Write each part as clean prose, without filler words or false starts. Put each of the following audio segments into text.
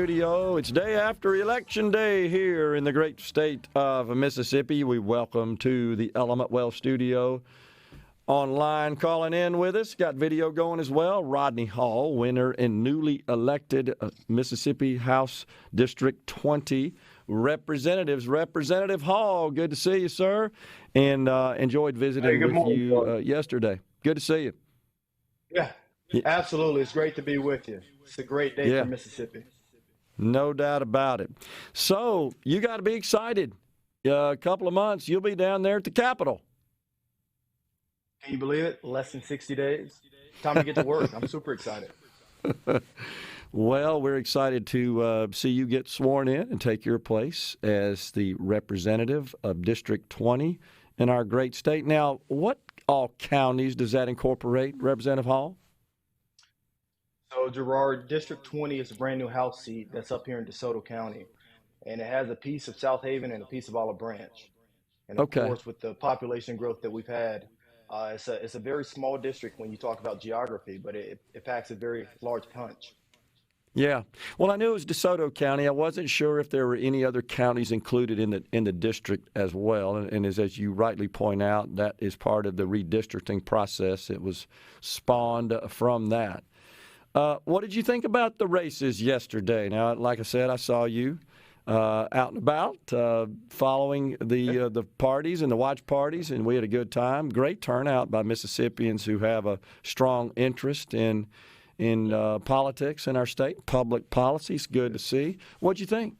Studio. It's day after Election Day here in the great state of Mississippi. We welcome to the Element Well Studio. Online calling in with us, got video going as well. Rodney Hall, winner and newly elected Mississippi House District 20 representatives. Representative Hall, good to see you, sir, and enjoyed visiting with you yesterday. Good to see you. Yeah, absolutely. It's great to be with you. It's a great day for Mississippi. No doubt about it. So you got to be excited. A couple of months, you'll be down there at the Capitol. Can you believe it? Less than 60 days. Time to get to work. I'm super excited. Well, we're excited to see you get sworn in and take your place as the representative of District 20 in our great state. Now, what all counties does that incorporate, Representative Hall? So, Gerard, District 20 is a brand new House seat that's up here in DeSoto County, and it has a piece of South Haven and a piece of Olive Branch. And of course, with the population growth that we've had, it's a very small district when you talk about geography, but it packs a very large punch. Yeah. Well, I knew it was DeSoto County. I wasn't sure if there were any other counties included in the district as well. And as you rightly point out, that is part of the redistricting process. It was spawned from that. What did you think about the races yesterday? Now, like I said, I saw you out and about following the parties and the watch parties, and we had a good time. Great turnout by Mississippians who have a strong interest in politics in our state, public policy. It's good to see. What'd you think?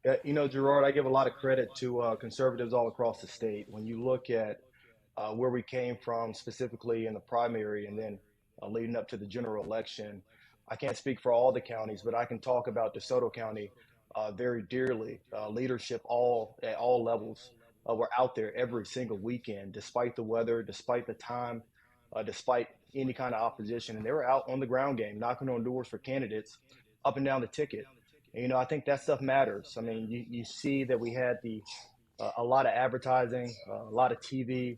Yeah, Gerard, I give a lot of credit to conservatives all across the state. When you look at where we came from, specifically in the primary, and then leading up to the general election, I can't speak for all the counties, but I can talk about DeSoto County very dearly. Leadership at all levels were out there every single weekend, despite the weather, despite the time, despite any kind of opposition. And they were out on the ground game, knocking on doors for candidates up and down the ticket. And, I think that stuff matters. I mean, you see that we had a lot of advertising, a lot of TV.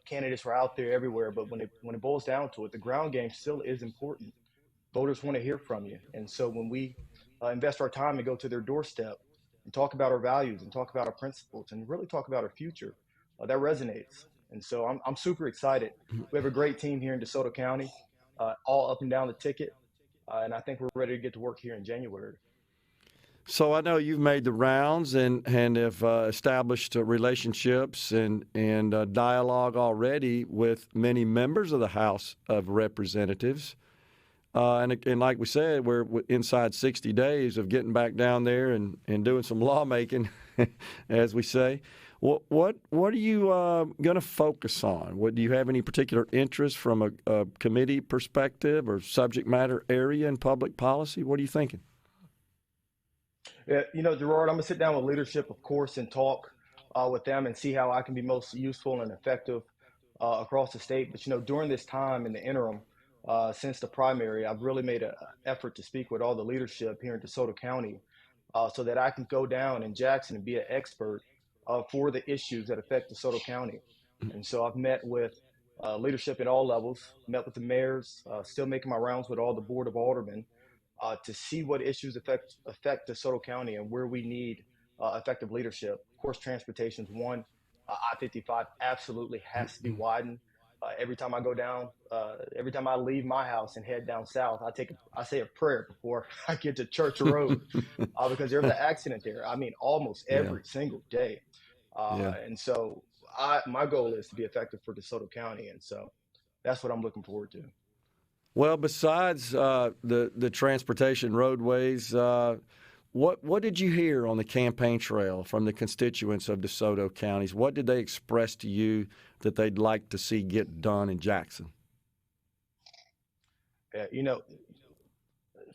Candidates were out there everywhere, but when it boils down to it, the ground game still is important. Voters want to hear from you, and so when we invest our time to go to their doorstep and talk about our values and talk about our principles and really talk about our future, that resonates. And so I'm super excited. We have a great team here in DeSoto County, all up and down the ticket, and I think we're ready to get to work here in January. So I know you've made the rounds and have established relationships and dialogue already with many members of the House of Representatives. And like we said, we're inside 60 days of getting back down there and doing some lawmaking, as we say. What are you going to focus on? Do you have any particular interest from a committee perspective or subject matter area in public policy? What are you thinking? Yeah, Gerard, I'm going to sit down with leadership, of course, and talk with them and see how I can be most useful and effective across the state. But, during this time in the interim, since the primary, I've really made an effort to speak with all the leadership here in DeSoto County so that I can go down in Jackson and be an expert for the issues that affect DeSoto County. And so I've met with leadership at all levels, met with the mayors, still making my rounds with all the Board of Aldermen to see what issues affect DeSoto County and where we need effective leadership. Of course, transportation is one. I-55 absolutely has to be widened. Every time I go down, every time I leave my house and head down south, I say a prayer before I get to Church Road because there's an accident there. I mean, almost every single day. And so my goal is to be effective for DeSoto County. And so that's what I'm looking forward to. Well, besides the transportation roadways, what did you hear on the campaign trail from the constituents of DeSoto counties? What did they express to you that they'd like to see get done in Jackson?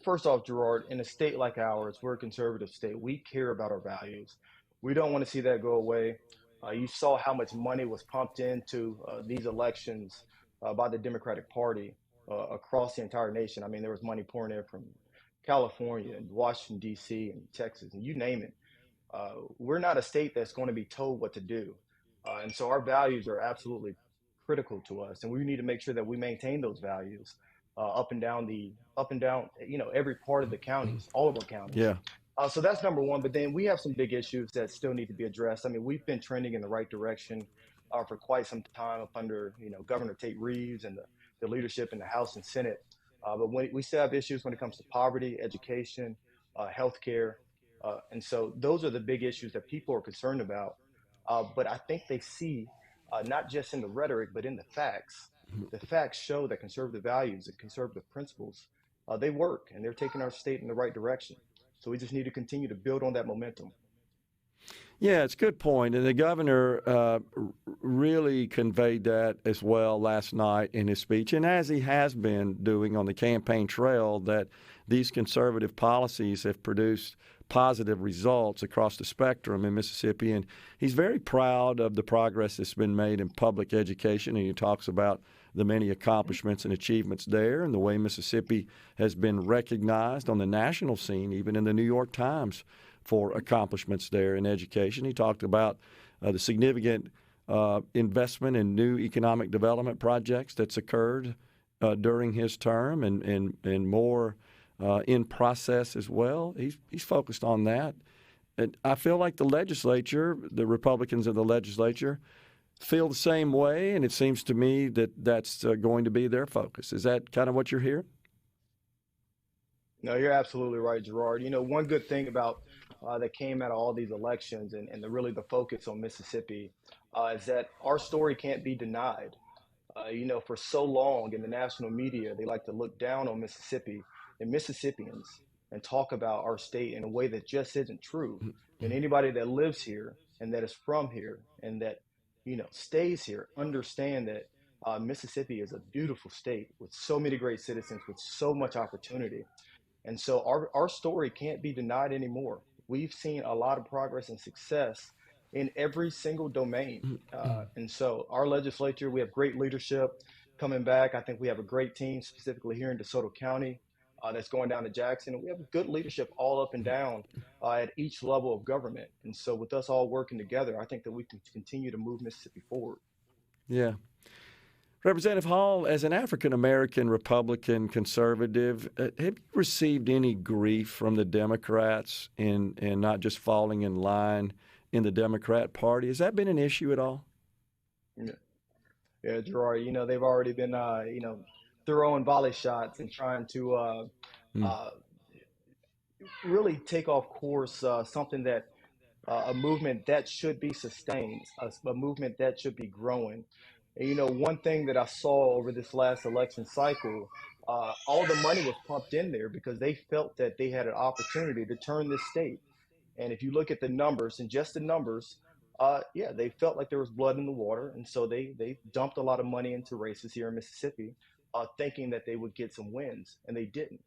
First off, Gerard, in a state like ours, we're a conservative state. We care about our values. We don't want to see that go away. You saw how much money was pumped into these elections by the Democratic Party across the entire nation. I mean, there was money pouring in from California and Washington, D.C. and Texas, and you name it. We're not a state that's going to be told what to do. And so our values are absolutely critical to us, and we need to make sure that we maintain those values. up and down, every part of the counties, all of our counties. Yeah. So that's number one. But then we have some big issues that still need to be addressed. I mean, we've been trending in the right direction for quite some time up under, Governor Tate Reeves and the leadership in the House and Senate. But we still have issues when it comes to poverty, education, healthcare. And so those are the big issues that people are concerned about. But I think they see, not just in the rhetoric, but in the facts. The facts show that conservative values and conservative principles, they work, and they're taking our state in the right direction. So we just need to continue to build on that momentum. Yeah, it's a good point. And the governor really conveyed that as well last night in his speech, and as he has been doing on the campaign trail, that these conservative policies have produced positive results across the spectrum in Mississippi. And he's very proud of the progress that's been made in public education, and he talks about the many accomplishments and achievements there and the way Mississippi has been recognized on the national scene, even in the New York Times, for accomplishments there in education. He talked about the significant investment in new economic development projects that's occurred during his term and more in process as well. He's focused on that. And I feel like the legislature, the Republicans of the legislature, feel the same way, and it seems to me that that's going to be their focus. Is that kind of what you're hearing? No, you're absolutely right, Gerard. One good thing about that came out of all these elections and really the focus on Mississippi is that our story can't be denied. For so long in the national media, they like to look down on Mississippi and Mississippians and talk about our state in a way that just isn't true. And anybody that lives here and that is from here and that, stays here, understand that Mississippi is a beautiful state with so many great citizens, with so much opportunity. And so our story can't be denied anymore. We've seen a lot of progress and success in every single domain. And so our legislature, we have great leadership coming back. I think we have a great team, specifically here in DeSoto County, that's going down to Jackson. And we have good leadership all up and down at each level of government. And so with us all working together, I think that we can continue to move Mississippi forward. Yeah. Representative Hall, as an African-American Republican conservative, have you received any grief from the Democrats in not just falling in line in the Democrat Party? Has that been an issue at all? Yeah, Gerard, they've already been, throwing volley shots and trying to really take off course something that a movement that should be sustained, a movement that should be growing. And, one thing that I saw over this last election cycle, all the money was pumped in there because they felt that they had an opportunity to turn this state. And if you look at the numbers and just the numbers, they felt like there was blood in the water. And so they dumped a lot of money into races here in Mississippi, thinking that they would get some wins, and they didn't.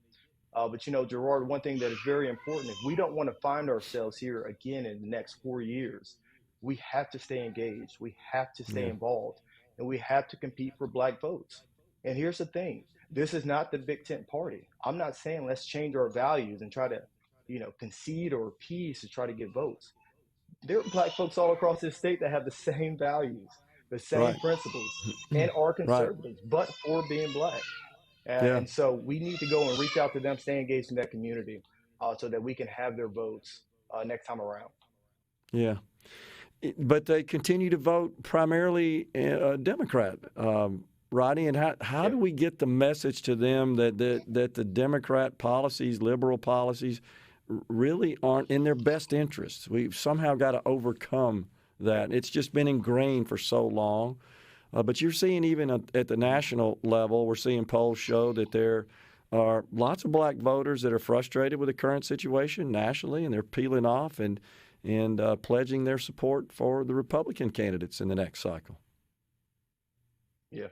But, Gerard, one thing that is very important, if we don't want to find ourselves here again in the next 4 years, we have to stay engaged. We have to stay involved, and we have to compete for Black votes. And here's the thing. This is not the big tent party. I'm not saying let's change our values and try to, concede or appease to try to get votes. There are Black folks all across this state that have the same values, the same principles, and are conservatives, but for being Black. And so we need to go and reach out to them, stay engaged in that community so that we can have their votes next time around. Yeah. But they continue to vote primarily Democrat, Rodney. And how do we get the message to them that the Democrat policies, liberal policies, really aren't in their best interests? We've somehow got to overcome that. It's just been ingrained for so long. But you're seeing even at the national level, we're seeing polls show that there are lots of Black voters that are frustrated with the current situation nationally, and they're peeling off and pledging their support for the Republican candidates in the next cycle. Yeah.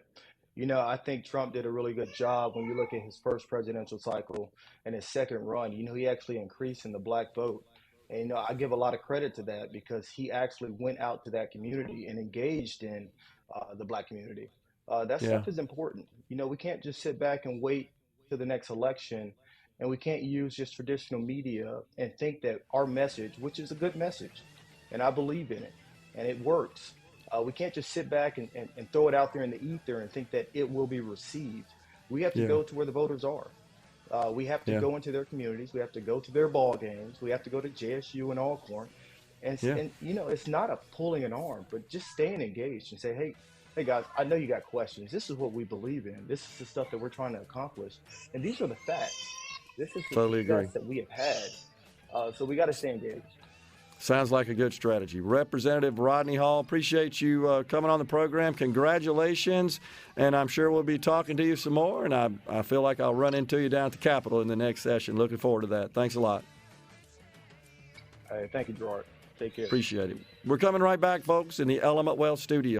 I think Trump did a really good job when you look at his first presidential cycle and his second run. He actually increased in the Black vote. And, I give a lot of credit to that because he actually went out to that community and engaged in the Black community. That stuff is important. We can't just sit back and wait to the next election, and we can't use just traditional media and think that our message, which is a good message, and I believe in it, and it works. We can't just sit back and throw it out there in the ether and think that it will be received. We have to Yeah. go to where the voters are. We have to Yeah. go into their communities. We have to go to their ball games. We have to go to JSU and Alcorn. Yeah. And it's not a pulling an arm, but just staying engaged and say, hey guys, I know you got questions. This is what we believe in. This is the stuff that we're trying to accomplish, and these are the facts. This is the Totally agree. success that we have had. So we got to stay engaged. Sounds like a good strategy. Representative Rodney Hall, appreciate you coming on the program. Congratulations, and I'm sure we'll be talking to you some more, and I feel like I'll run into you down at the Capitol in the next session. Looking forward to that. Thanks a lot. Hey, thank you, Gerard. Take care. Appreciate it. We're coming right back, folks, in the Element Wealth studio.